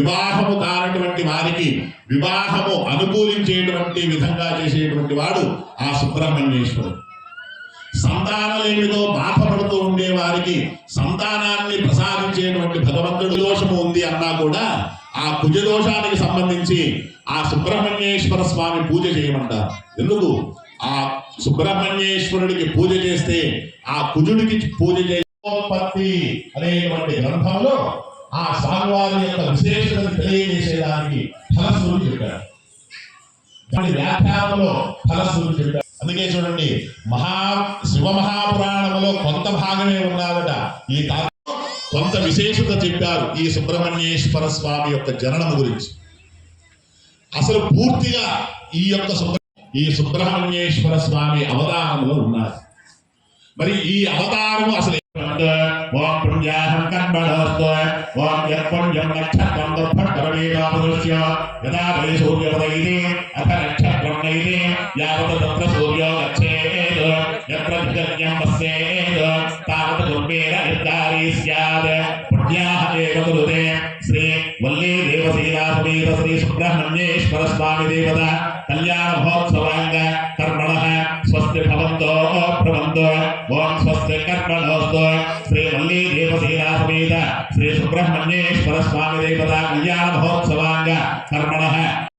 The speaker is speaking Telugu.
వివాహము కానటువంటి వారికి వివాహము అనుకూలించేటువంటి విధంగా చేసేటువంటి వాడు ఆ సుబ్రహ్మణ్యేశ్వరుడు. సంతానలేమితో బాధపడుతూ ఉండే వారికి సంతానాన్ని ప్రసాదించేటువంటి భగవంతుడి దోషము ఉంది అన్నా కూడా ఆ కుజదోషానికి సంబంధించి ఆ సుబ్రహ్మణ్యేశ్వర స్వామి పూజ చేయమంటారు. ఎందుకు? ఆ సుబ్రహ్మణ్యేశ్వరుడికి పూజ చేస్తే ఆ కుజుడికి పూజ చేపత్తి అనేటువంటి గ్రంథంలో ఆ స్వామివారి యొక్క విశేషతను తెలియజేసేదానికి ఫలశ్రుతి చెప్పారు. దాని వ్యాఖ్యానంలో ఫలశ్రుతి చెప్పారు. అందుకే చూడండి, శివ మహాపురాణంలో కొంత భాగమే ఉన్నారట. ఈ కొంత విశేషత చెప్పారు ఈ సుబ్రహ్మణ్యేశ్వర స్వామి యొక్క జననం గురించి. అసలు పూర్తిగా ఈ సుబ్రహ్మణ్యేశ్వర స్వామి అవతారంలో ఉన్నారు. మరి ఈ అవతారము అసలు ఓం పుణ్యాహం కర్మణోస్తు ఓం యత్పుణ్యం నక్షత్రం తత్ఫట్టరమేవాపురుష్య యదా వై సూర్యోదయతే అథ నక్షత్రం నైతే యావత్ తత్ర సూర్యో గచ్ఛేత్ యత్ర దిగజ్ఞం పశ్యేత్ తావత్ దుర్వేద నిర్ధారీ స్యాత్ పుణ్యాహ ఏవ కురుతే. శ్రీ వల్లీ దేవసీలా సమేత శ్రీ సుబ్రహ్మణ్యేశ్వర స్వామి దేవత కళ్యాణ మహోత్సవాంగ కర్మణః స్వస్తి భవంతో భ్రవంతో. ఓం స్వస్తి కర్మణోస్తు. శ్రీ వల్లీ దేవసీలా సమేత శ్రీ సుబ్రహ్మణ్యేశ్వర స్వామి దేవత కళ్యాణ మహోత్సవాంగ కర్మణః